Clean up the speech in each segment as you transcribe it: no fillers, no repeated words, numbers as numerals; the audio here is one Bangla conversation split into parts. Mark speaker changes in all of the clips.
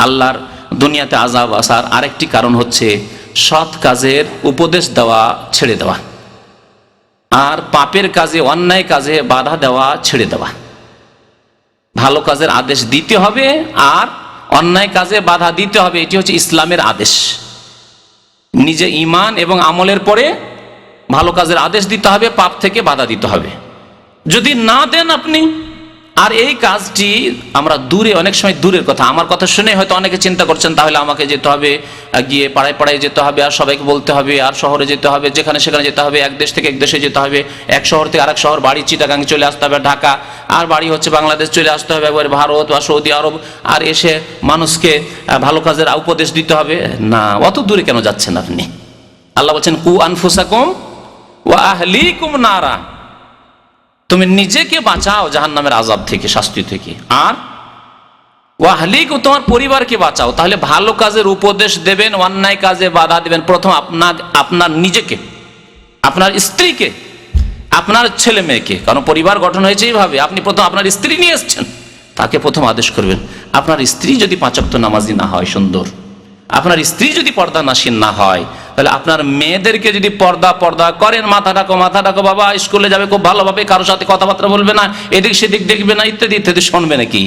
Speaker 1: আল্লাহর দুনিয়াতে আযাব আসার আরেকটি কারণ হচ্ছে সৎ কাজের উপদেশ দেওয়া ছেড়ে দেওয়া, আর পাপের কাজে, অন্যায় কাজে বাধা দেওয়া ছেড়ে দেওয়া। ভালো কাজের আদেশ দিতে হবে আর অন্যায় কাজে বাধা দিতে হবে, এটি হচ্ছে ইসলামের আদেশ। নিজে ঈমান এবং আমলের পরে ভালো কাজের আদেশ দিতে হবে, পাপ থেকে বাধা দিতে হবে। যদি না দেন আপনি, আর এই কাজটি আমরা দূরে, অনেক সময় দূরের কথা, আমার কথা শুনে হয়তো অনেকে চিন্তা করছেন তাহলে আমাকে যেতে হবে, গিয়ে পাড়ায় পাড়ায় যেতে হবে, আর সবাইকে বলতে হবে, আর শহরে যেতে হবে, যেখানে সেখানে যেতে হবে, এক দেশ থেকে এক দেশে যেতে হবে, এক শহর থেকে আরেক শহর, বাড়ি চিটাগাং চলে আসতে হবে ঢাকা, আর বাড়ি হচ্ছে বাংলাদেশ চলে আসতে হবে একবার ভারত বা সৌদি আরব, আর এসে মানুষকে ভালো কাজের উপদেশ দিতে হবে। না, অত দূরে কেন যাচ্ছেন আপনি? আল্লাহ বলছেন কু আনফুসাকুম ওয়া আহলিকুম নারা, তুমি নিজেকে বাঁচাও জাহান্নামের আযাব থেকে, শাস্তি থেকে, আর ওয়া আহলিকুম, তোমার পরিবারকে বাঁচাও। তাহলে ভালো কাজের উপদেশ দেবেন, অন্যায় কাজে বাধা দেবেন, প্রথম আপনার নিজেকে, আপনার স্ত্রীকে, আপনার ছেলে মেয়েকে। কারণ পরিবার গঠন হয়েছে এইভাবে, আপনি প্রথম আপনার স্ত্রী নিয়ে এসছেন, তাকে প্রথম আদেশ করবেন। আপনার স্ত্রী যদি 5 ওয়াক্ত নামাজি না হয় সুন্দর, আপনার স্ত্রী যদি পর্দা নাশিন না হয়, তাহলে আপনার মেয়েদেরকে যদি পর্দা করেন, মাথা ঢাকো বাবা, স্কুলে যাবে খুব ভালোভাবে, কারোর সাথে কথাবার্তা বলবে না, এদিক সেদিক দেখবে না, ইত্যাদি ইত্যাদি, শুনবে নাকি?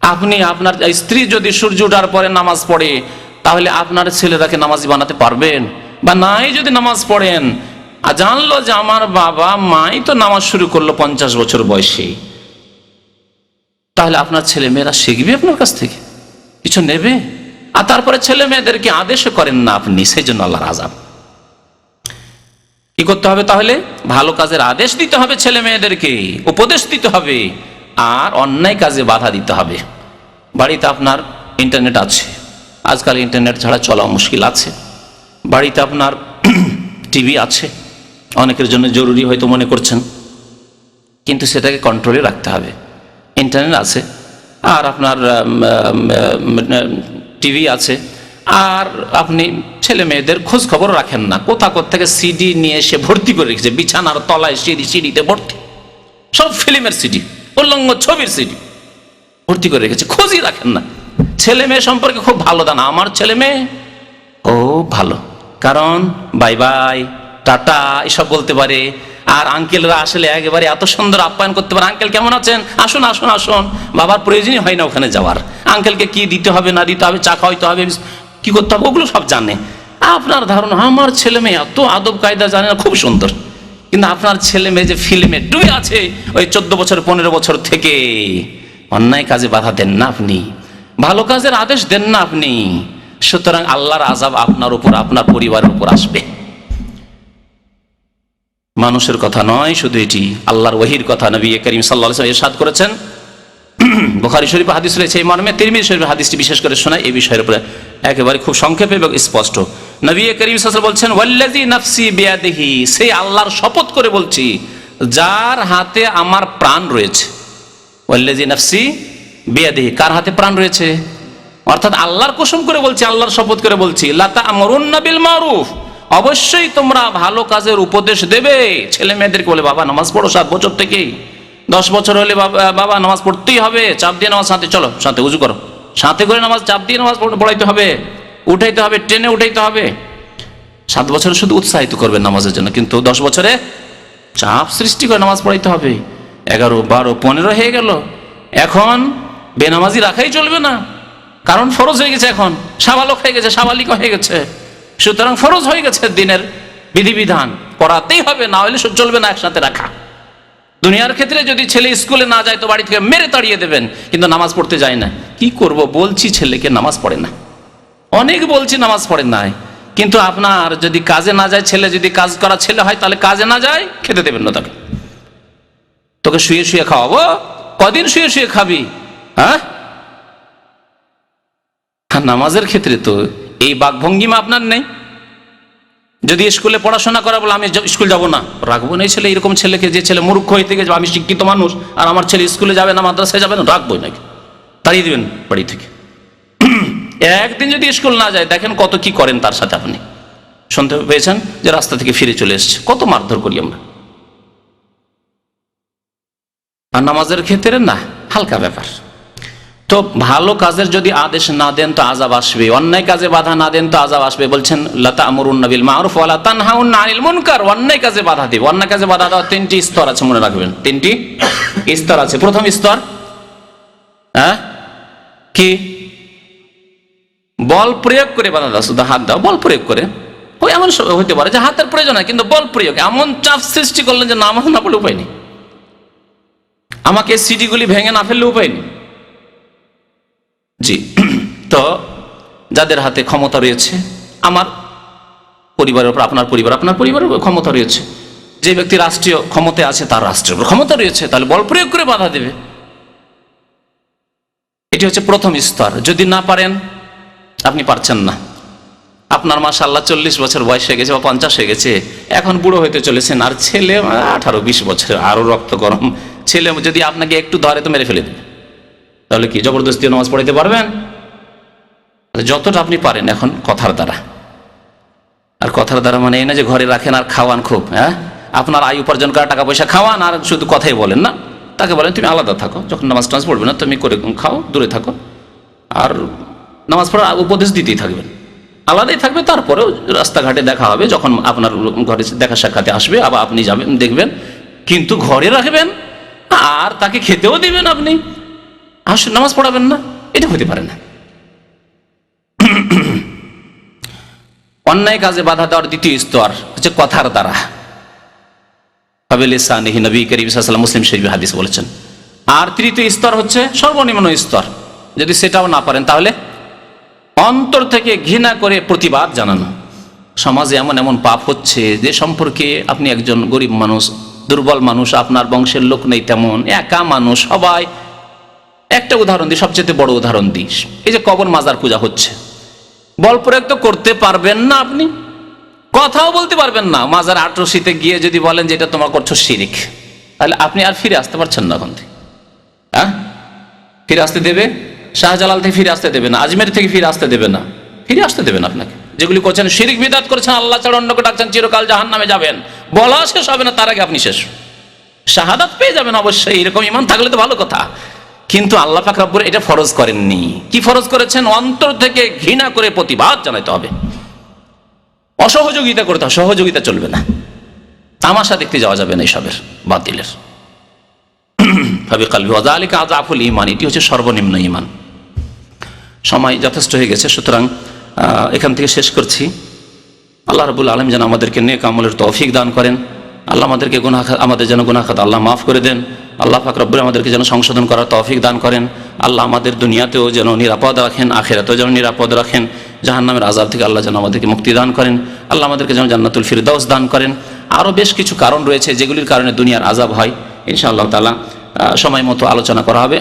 Speaker 1: আপনি আপনার স্ত্রী যদি সূর্য ওঠার পরে নামাজ পড়ে, তাহলে আপনার ছেলেটাকে নামাজি বানাতে পারবেন? বা নাই যদি নামাজ পড়েন, জানলো যে আমার বাবা মাই তো নামাজ শুরু করলো 50 বছর বয়সে, তাহলে আপনার ছেলে মেয়েরা শিখবে আপনার কাছ থেকে, কিছু নেবে? আর তারপরে ছেলে মেয়েদেরকে আদেশও করেন না আপনি, সেই জন্য আল্লাহর আযাব। কি করতে হবে তাহলে? ভালো কাজের আদেশ দিতে হবে, ছেলে মেয়েদেরকে উপদেশ দিতে হবে, আর অন্যায় কাজে বাধা দিতে হবে। বাড়িতে আপনার ইন্টারনেট আছে, আজকাল ইন্টারনেট ছাড়া চলা মুশকিল আছে। বাড়িতে আপনার টিভি আছে, অনেকের জন্য জরুরি হয়তো মনে করছেন, কিন্তু সেটাকে কন্ট্রোলে রাখতে হবে। ইন্টারনেট আছে, আর আপনার টিভি আছে, আর আপনি ছেলে মেয়েদের খোঁজ খবর রাখেন না, কোথা থেকে সিডি নিয়ে এসে ভর্তি করে রেখেছে, বিছানার তলায় সিডিতে ভর্তি, সব ফিল্মের সিডি, উল্লঙ্গ ছবির সিডি ভর্তি করে রেখেছে, খোঁজই রাখেন না। ছেলে মেয়ে সম্পর্কে খুব ভালো দানা, আমার ছেলে মেয়ে ও ভালো, কারণ বাই বাই টাটা এসব বলতে পারে। আর আঙ্কেলরা আসলে একেবারে এত সুন্দর আপ্যায়ন করতে পারে, আঙ্কেল কেমন আছেন, আসুন আসুন আসুন, বাবার প্রয়োজনই হয় না ওখানে যাওয়ার। আঙ্কেলকে কি দিতে হবে না দিতে হবে, চা খাওয়াইতে হবে, কি করতে হবে, ওগুলো সব জানে। আপনার ধারণা আমার ছেলে মেয়ে এত আদব কায়দা জানে না, খুব সুন্দর, কিন্তু আপনার ছেলে মেয়ে যে ফিল্মে ডুবে আছে ওই 14 বছর 15 বছর থেকে, অন্যায় কাজে বাধা দেন না আপনি, ভালো কাজের আদেশ দেন না আপনি, সুতরাং আল্লাহর আযাব আপনার উপর, আপনার পরিবারের উপর আসবে। মানুষের কথা নয় শুধু, এটি আল্লাহর ওহীর কথা। নবী করিম সাল্লাল্লাহু আলাইহি ওয়াসাল্লাম ইরশাদ করেছেন, বুখারী শরীফে হাদিস রয়েছে এই মর্মে, তিরমিজি শরীফে হাদিসটি বিশেষ করে শোনায় এই বিষয়ের উপরে একেবারে খুব সংক্ষেপে এবং স্পষ্ট। নবী করিম সাল্লাল্লাহু আলাইহি ওয়াসাল্লাম বলছেন, ওয়াল্লাযী নাফসি বিয়াদিহি, সেই আল্লাহর শপথ করে বলছি যার হাতে আমার প্রাণ রয়েছে। ওয়াল্লাযী নাফসি বিয়াদিহি, কার হাতে প্রাণ রয়েছে? অর্থাৎ আল্লাহর কসম করে বলছি, আল্লাহর শপথ করে বলছি, লা তা'মুরুন্না বিল মারুফ, অবশ্যই তোমরা ভালো কাজের উপদেশ দেবে। ছেলে মেয়েদেরকে বলে বাবা নামাজ পড়ো 7 বছর থেকেই, 10 বছর হলে বাবা নামাজ পড়তেই হবে, চাপ দিয়ে নামাজ, সাথে চলো সাথে উজু করো, সাথে করে নামাজ, চাপ দিয়ে নামাজ পড়াইতে হবে, উঠাইতে হবে, ট্রেনে উঠাইতে হবে। 7 বছরে শুধু উৎসাহিত করবে নামাজের জন্য, কিন্তু 10 বছরে চাপ সৃষ্টি করে নামাজ পড়াইতে হবে। 11, 12, 15 হয়ে গেল, এখন বেনামাজি রাখাই চলবে না, কারণ ফরজ হয়ে গেছে, এখন সাবালক হয়ে গেছে, সাবালিকা হয়ে গেছে, সুতরাং ফরজ হয়ে গেছে, দিনের বিধিবিধান করাতেই হবে, না হলে চলবে না একসাথে রাখা। দুনিয়ার ক্ষেত্রে যদি ছেলে স্কুলে না যায় তো বাড়ি থেকে মেরে তাড়িয়ে দেবেন, কিন্তু নামাজ পড়তে যায় না, কি করব বলছি, ছেলেকে নামাজ পড়ে না, অনেক বলছি নামাজ পড়ে নাই, কিন্তু আপনার যদি কাজে না যায়, ছেলে যদি কাজ করা ছেলে হয়, তাহলে কাজে না যায়, খেতে দেবেন না তাকে, তোকে শুয়ে শুয়ে খাওয়াবো, কদিন শুয়ে শুয়ে খাবি? হ্যাঁ, নামাজের ক্ষেত্রে তো এই বাকভঙ্গিমা আপনার নেই। যদি স্কুলে পড়াশোনা করা বলে আমি স্কুল যাব না, রাখবো না এই ছেলে, এরকম ছেলেকে, যে ছেলে মূর্খ হয়ে থেকে আমি শিক্ষিত মানুষ আর আমার ছেলে স্কুলে যাবে না, মাদ্রাসায় যাবে না, রাখবোই নাকি, তাড়িয়ে দিবেন বাড়ি থেকে। একদিন যদি স্কুল না যায়, দেখেন কত কি করেন তার সাথে। আপনি শুনতে পেয়েছেন যে রাস্তা থেকে ফিরে চলে এসছে, কত মারধর করি আমরা। আর নামাজের ক্ষেত্রে না, হালকা ব্যাপার। তো ভালো কাজের যদি আদেশ না দেন তো আযাব আসবে, অন্যায় কাজে বাধা না দেন তো আযাব আসবে। বলছেন লা তা'মুরুন্না বিল মা'রুফ ওয়া লা তানহাউন্না আনিল মুনকার, অন্যায় কাজে বাধা দেবে। অন্যায় কাজে বাধা দেওয়ার তিনটি স্তর আছে, মনে রাখবেন, তিনটি স্তর আছে। প্রথম স্তর কি? বল প্রয়োগ করে বাধা দাও, শুধু হাত দাও, বল প্রয়োগ করে। ওই এমন হইতে পারে যে হাতের প্রয়োজন হয়, কিন্তু বল প্রয়োগ এমন চাপ সৃষ্টি করলেন যে নামাজ না পড়লে উপায় নেই, আমাকে সিডিগুলি ভেঙে না ফেললে উপায় নেই। জি, তো যাদের হাতে ক্ষমতা রয়েছে, আমার পরিবারের উপর আপনার পরিবারের উপর ক্ষমতা রয়েছে, যে ব্যক্তি রাষ্ট্রীয় ক্ষমতায় আছে তার রাষ্ট্রের উপর ক্ষমতা রয়েছে, তাহলে বল প্রয়োগ করে বাধা দেবে। এটি হচ্ছে প্রথম স্তর। যদি না পারেন, আপনি পারছেন না, আপনার মাশাআল্লাহ 40 বছর বয়স হয়ে গেছে বা 50 হয়ে গেছে, এখন বুড়ো হইতে চলেছেন, আর ছেলে 18-20 বছর, আরো রক্ত গরম ছেলে যদি আপনাকে একটু ধরে তো মেরে ফেলে দেবে, তাহলে কি জবরদস্তি নামাজ পড়াইতে পারবেন? যতটা আপনি পারেন এখন কথার দ্বারা। আর কথার দ্বারা মানে এই না যে ঘরে রাখেন আর খাওয়ান খুব, আপনার আয় উপার্জন করা টাকা পয়সা খাওয়ান আর শুধু কথাই বলেন না, তাকে বলেন তুমি আলাদা থাকো, যখন নামাজ টামাজ পড়বে না তুমি করে খাও, দূরে থাকো, আর নামাজ পড়ার উপদেশ দিতেই থাকবেন, আলাদাই থাকবে। তারপরেও রাস্তাঘাটে দেখা হবে, যখন আপনার ঘরে দেখা সাক্ষাতে আসবে আবার আপনি যাবেন দেখবেন, কিন্তু ঘরে রাখবেন আর তাকে খেতেও দিবেন আপনি, আসলে নামাজ পড়াবেন না, এটা হতে পারে না। অন্যায় কাজে বাধা দেওয়ার দ্বিতীয় স্তর হচ্ছে কথার দ্বারা। নবী করিম সাল্লাল্লাহু আলাইহি ওয়াসাল্লাম মুসলিম শরীফে হাদিস বলেছেন। আর তৃতীয় স্তর হচ্ছে সর্বনিম্ন স্তর, যদি সেটাও না পারেন তাহলে অন্তর থেকে ঘৃণা করে প্রতিবাদ জানানো। সমাজে এমন এমন পাপ হচ্ছে যে সম্পর্কে আপনি একজন গরিব মানুষ, দুর্বল মানুষ, আপনার বংশের লোক নেই তেমন, একা মানুষ, সবাই। একটা উদাহরণ দিই, সবচেয়ে বড় উদাহরণ দিই, এই যে কবর মাজার পূজা হচ্ছে, বল প্রয়োগ তো করতে পারবেন না, আপনি কথাও বলতে পারবেন না। মাজার আটরশিতে গিয়ে যদি বলেন যে এটা তোমার করছো শিরিক, তাহলে আপনি আর ফিরে আসতে পারছেন না ওখান থেকে। ফিরে আসতে দেবে? শাহজালাল থেকে ফিরে আসতে দেবে না, আজমের থেকে ফিরে আসতে দেবে না, ফিরে আসতে দেবে না আপনাকে। যেগুলি করছেন শিরিক বিদআত করেছেন, আল্লাহ ছাড়া অন্যকে ডাকছেন, চিরকাল জাহান্নামে যাবেন, বলা শেষ হবে না, তার আগে আপনি শেষ। শাহাদাত পেয়ে যাবেন অবশ্যই, এরকম ঈমান থাকলে তো ভালো কথা, কিন্তু আল্লাহ পাক রব্বুল এটা ফরজ করেননি। কি ফরজ করেছেন? অন্তর থেকে ঘৃণা করে প্রতিবাদ জানাতে হবে, অসহযোগিতা করতে হবে, সহযোগিতা চলবে না, তামাশা দেখতে যাওয়া যাবে না এইসবের, বাতিলের। এটি হচ্ছে সর্বনিম্ন ঈমান। সময় যথেষ্ট হয়ে গেছে, সুতরাং এখান থেকে শেষ করছি। আল্লাহ রাব্বুল আলামিন যেন আমাদেরকে নেক আমলের তৌফিক দান করেন, আল্লাহ আমাদেরকে আমাদের যেন গুনাহ খাতা আল্লাহ মাফ করে দেন, আল্লাহ পাক রব্বুল আমাদেরকে যেন সংশোধন করার তৌফিক দান করেন, আল্লাহ আমাদের দুনিয়াতেও যেন নিরাপদ রাখেন, আখিরাতেও যেন নিরাপদ রাখেন, জাহান্নামের আযাব থেকে আল্লাহ যেন আমাদেরকে মুক্তি দান করেন, আল্লাহ আমাদেরকে যেন জান্নাতুল ফিরদাউস দান করেন। আরও বেশ কিছু কারণ রয়েছে যেগুলির কারণে দুনিয়ার আযাব হয়, ইনশাআল্লাহ তাআলা সময় মতো আলোচনা করা হবে।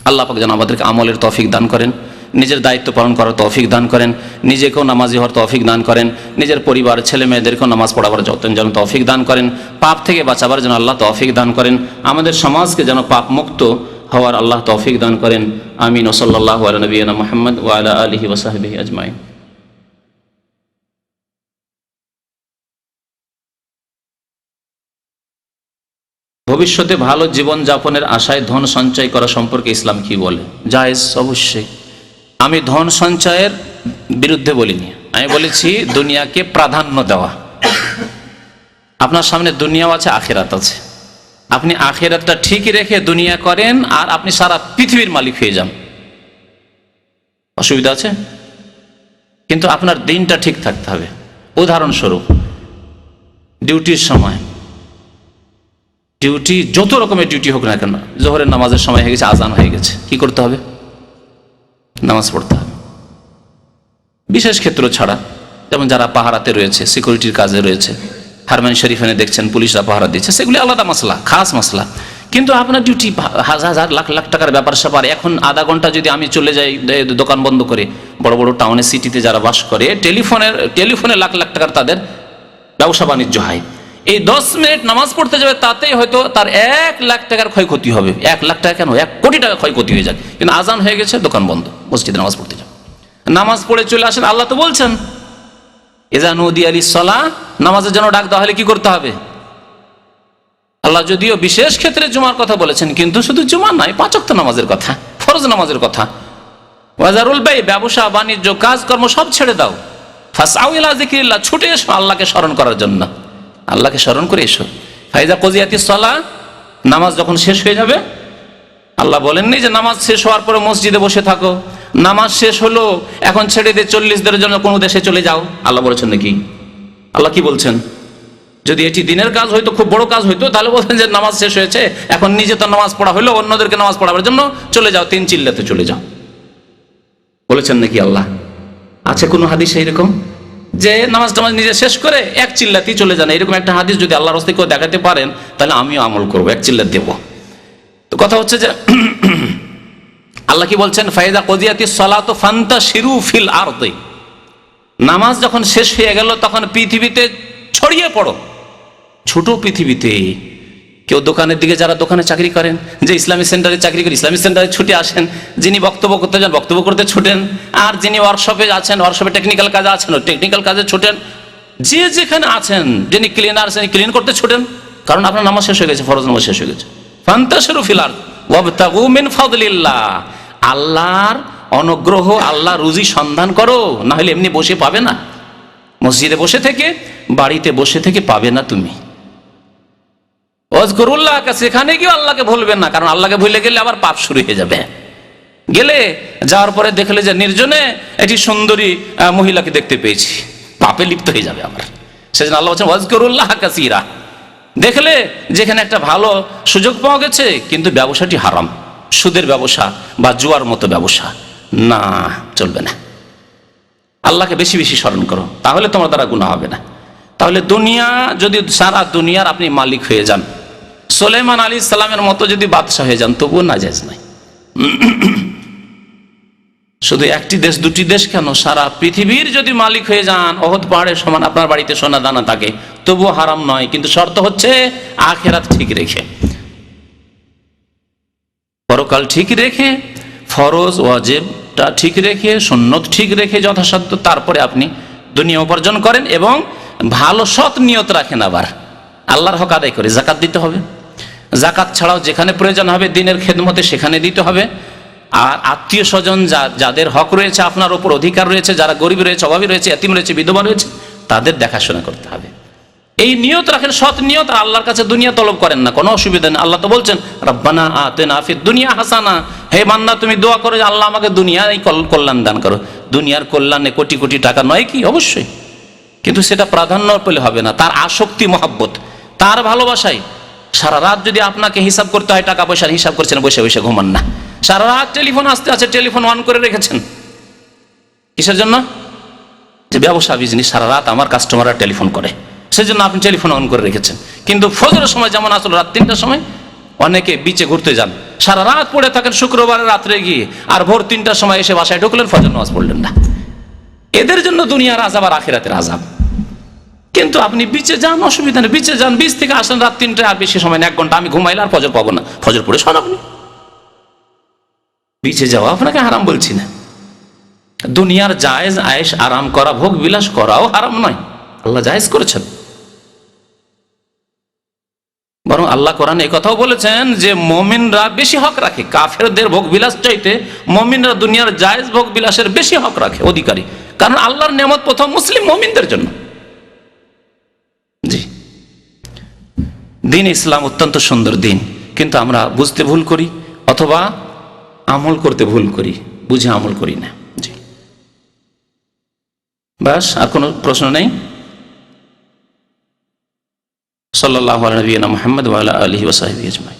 Speaker 1: আল্লাহ পাক যেন আমাদেরকে আমলের তৌফিক দান করেন, নিজের দায়িত্ব পালন করার তৌফিক দান করেন, নিজেকেও নামাজি হওয়ার তৌফিক দান করেন, নিজের পরিবার ছেলে মেয়েদেরকেও নামাজ পড়াবার যেন তৌফিক দান করেন, পাপ থেকে বাঁচাবার যেন আল্লাহ তৌফিক দান করেন, আমাদের সমাজকে যেন পাপ মুক্ত হওয়ার আল্লাহ তৌফিক দান করেন। আমিন। ওয়া সাল্লাল্লাহু আলা নবিয়িনা মুহাম্মদ ওয়া আলা আলিহি ওয়া সাহবিহি আজমাইন। ভবিষ্যতে ভালো জীবন যাপনের আশায় ধন সঞ্চয় করা সম্পর্কে ইসলাম কি বলে? জায়েজ, অবশ্যই। আমি ধন সঞ্চয়ের বিরুদ্ধে বলিনি, আমি বলেছি দুনিয়াকে প্রাধান্য দেওয়া। আপনার সামনে দুনিয়াও আছে, আখিরাত আছে, আপনি আখিরাতটা ঠিকই রেখে দুনিয়া করেন আর আপনি সারা পৃথিবীর মালিক হয়ে যান, অসুবিধা আছে? কিন্তু আপনার দিনটা ঠিক থাকতে হবে। উদাহরণস্বরূপ, ডিউটির সময়, ডিউটি যত রকমের ডিউটি হোক না কেন, জোহরের নামাজের সময় হয়ে গেছে, আজান হয়ে গেছে, কি করতে হবে? নামাজ পড়তে হবে। বিশেষ ক্ষেত্র ছাড়া, যেমন যারা পাহারাতে রয়েছে, সিকিউরিটির কাজে রয়েছে, হারমাইন শরীফানে দেখছেন পুলিশরা পাহারা দিচ্ছে, সেগুলি আলাদা মাসলা, খাস মাসলা। কিন্তু আপনার ডিউটি হাজার হাজার লাখ লাখ টাকার ব্যাপার স্যাপার, এখন আধা ঘন্টা যদি আমি চলে যাই দোকান বন্ধ করে, বড় বড় টাউনে সিটিতে যারা বাস করে, টেলিফোনে লাখ লাখ টাকার তাদের ব্যবসা বাণিজ্য হয়, এই 10 মিনিট নামাজ পড়তে যাবে, তাতেই হয়তো তার 1 লাখ টাকার ক্ষয়ক্ষতি হবে। 1 লাখ টাকা কেন, 1 কোটি টাকা ক্ষয়ক্ষতি হয়ে যায়। কিন্তু আজান হয়ে গেছে, দোকান বন্ধ, মসজিদে নামাজ পড়তে যাও, নামাজ পড়ে চলে আসেন। আল্লাহ তো বলছেন ইযা নুদিয়া লিস-সালাহ, নামাজের জন্য ডাক দেওয়া হলে কি করতে হবে? আল্লাহ যদিও বিশেষ ক্ষেত্রে জুমার কথা বলেছেন, কিন্তু শুধু জুমা নয়, 5 ওয়াক্ত নামাজের কথা, ফরজ নামাজের কথা। ওয়াজারুল বাই, ব্যবসা বাণিজ্য কাজকর্ম সব ছেড়ে দাও। ফাসআউ ইলা যিকরিল্লাহ, ছুটে এসো আল্লাহকে স্মরণ করার জন্য, আল্লাহকে স্মরণ করে এসো। ফাইজা কুজিয়াতিস সালাহ, নামাজ যখন শেষ হয়ে যাবে, আল্লাহ বলেননি যে নামাজ শেষ হওয়ার পরে মসজিদে বসে থাকো, নামাজ শেষ হলো এখন ছেড়ে দিয়ে 40 দিনের জন্য কোনো দেশে চলে যাও। আল্লাহ বলেছেন নাকি? আল্লাহ কি বলছেন? যদি এটি দিনের কাজ হইতো, খুব বড় কাজ হইতো, তাহলে বলতেন যে নামাজ শেষ হয়েছে, এখন নিজে তো নামাজ পড়া হলো, অন্যদেরকে নামাজ পড়াবার জন্য চলে যাও, 3 চিল্লাতে চলে যাও। বলেছেন নাকি আল্লাহ? আছে কোনো হাদিস এইরকম যে নামাজ টামাজ নিজে শেষ করে 1 চিল্লাতেই চলে যান? এরকম একটা হাদিস যদি আল্লাহর রাস্তায় কেউ দেখাতে পারেন, তাহলে আমিও আমল করবো, 1 চিল্লাত দেবো। তো কথা হচ্ছে যে আল্লাহ কি বলছেন? ফাইদা কুদিয়াতিস সালাতু ফান্তাশিরু ফিল আরদি, নামাজ যখন শেষ হয়ে গেল তখন পৃথিবীতে ছড়িয়ে পড়ো। ছোট পৃথিবীতে কেউ দোকানের দিকে, যারা দোকানে চাকরি করেন, যে ইসলামিক সেন্টারে চাকরি করে ইসলামিক সেন্টারে ছুটে আসেন, যিনি বক্তব্য করতে যান বক্তব্য করতে ছুটেন, আর যিনি ওয়ার্কশপে আছেন ওয়ার্কশপে টেকনিক্যাল কাজে আছেন টেকনিক্যাল কাজে ছুটেন, যে যেখানে আছেন, যিনি ক্লিনার আছেন ক্লিন করতে ছুটেন, কারণ আপনার নামাজ শেষ হয়ে গেছে, ফরজ নামাজ শেষ হয়ে গেছে। ফান্তাশিরু ফিল আরদ ওয়াবতাগু মিন ফাদলিল্লাহ, আল্লাহর অনুগ্রহ, আল্লাহ রুজি সন্ধান করো, না হলে এমনি বসে পাবে না। মসজিদে বসে থেকে, বাড়িতে বসে থেকে পাবে না তুমি। ওয়াজকুরুল্লাহ, সেখানে গিয়ে আল্লাহকে ভুলবেন না, কারণ আল্লাহকে ভুলে গেলে আবার পাপ শুরু হয়ে যাবে। গেলে যাওয়ার পরে দেখলে যে নির্জনে একটি সুন্দরী মহিলাকে দেখতে পেয়েছি, পাপে লিপ্ত হয়ে যাবে আবার। সেজন্য আল্লাহ বলছেন ওয়াজকুরুল্লাহ কাসীরা। দেখলে যেখানে একটা ভালো সুযোগ পাওয়া গেছে, কিন্তু ব্যবসাটি হারাম, সুদের ব্যবসা বা জুয়ার মতো ব্যবসা, না, চলবে না। আল্লাহকে বেশি বেশি স্মরণ করো, তাহলে তোমার দ্বারা গুনাহ হবে না। তাহলে দুনিয়া, যদি সারা দুনিয়ার আপনি মালিক হয়ে যান, সুলাইমান আলাইহিস সালামের মতো যদি বাদশা হয়ে যান, তবুও নাজায়েজ নাই। শুধু একটি দেশ, দুটি দেশ কেন, সারা পৃথিবীর যদি মালিক হয়ে যান, ওহদ পাহাড়ের সমান আপনার বাড়িতে সোনা দানা থাকে, তবুও হারাম নয়। কিন্তু শর্ত হচ্ছে আখিরাত ঠিক রেখে, পরকাল ঠিক রেখে, ফরজ ওয়াজিবটা ঠিক রেখে, সুন্নত ঠিক রেখে যথাসাধ্য, তারপরে আপনি দুনিয়া উপার্জন করেন এবং ভালো সৎ নিয়ত রাখেন। আবার আল্লাহর হক আদায় করে যাকাত দিতে হবে। যাকাত ছাড়াও যেখানে প্রয়োজন হবে দিনের খেদমতে, সেখানে দিতে হবে। আর আত্মীয় স্বজন যাদের হক রয়েছে, আপনার ওপর অধিকার রয়েছে, যারা গরিব রয়েছে, অভাবী রয়েছে, এতিম রয়েছে, বিধবা রয়েছে, তাদের দেখাশোনা করতে হবে। এই নিয়ত রাখেন, সৎ নিয়ত। আর আল্লাহর কাছে দুনিয়া তলব করেন না, কোনো অসুবিধা নেই। আল্লাহ তো বলছেন রব্বানা আতিনা ফিদ দুনিয়া হাসানা, হে বান্দা তুমি দোয়া করো যে আল্লাহ আমাকে দুনিয়ায় কল্যাণ দান করো। দুনিয়ার কল্যাণে কোটি কোটি টাকা নয় কি? অবশ্যই, কিন্তু সেটা প্রাধান্য পেলে হবে না। তার আসক্তি, মহব্বত, তার ভালোবাসায় সারা রাত যদি আপনাকে হিসাব করতে হয়, টাকা পয়সার হিসাব করছেন, বসে বসে ঘুমান না। সারা রাত টেলিফোন আসতে আছে, টেলিফোন অন করে রেখেছেন, কিসের জন্য? যে ব্যবসা বিজনেস, সারা রাত আমার কাস্টমাররা টেলিফোন করে, সেজন্য আপনি টেলিফোন অন করে রেখেছেন। কিন্তু ফজরের সময় যেমন আসলে রাত 3টার সময় অনেকে বিচে ঘুরতে যান, সারা রাত পড়ে থাকেন শুক্রবারের রাত্রে গিয়ে, আর ভোর 3টার সময় এসে বাসায় ঢুকলেন, ফজর নামাজ পড়লেন না। এদের জন্য দুনিয়ার আযাব আর আখিরাতের আযাব। কিন্তু আপনি বিচে যান, অসুবিধা নেই, বিচে যান, বিচ থেকে আসেন রাত 3টায়, আর বেশি সময় না, 1 ঘন্টা আমি ঘুমাইলে আর ফজর পাবো না, ফজর পড়ে শোন। আপনি বিচে যাওয়া আপনাকে হারাম বলছি না। দুনিয়ার জায়েজ আয়েশ আরাম করা, ভোগ বিলাস করাও হারাম নয়, আল্লাহ জায়েজ করেছেন। বরং আল্লাহ কোরআনে এই কথাও বলেছেন যে মুমিনরা বেশি হক রাখে, কাফেরদের ভোগ বিলাস চাইতে মুমিনরা দুনিয়ার জায়েজ ভোগ বিলাসের বেশি হক রাখে, অধিকারী। কারণ আল্লাহর নেয়ামত প্রথম মুসলিম মুমিনদের জন্য। জি, দিন ইসলাম অত্যন্ত সুন্দর দিন, কিন্তু আমরা বুঝতে ভুল করি অথবা আমল করতে ভুল করি, বুঝে আমল করি না। জি, বাস, আর কোনো প্রশ্ন নেই? সাল্লাল্লাহু আলা নবিয়িনা মুহাম্মদ ওয়া আলা আলিহি ওয়া সাহবিহি আজমাইন।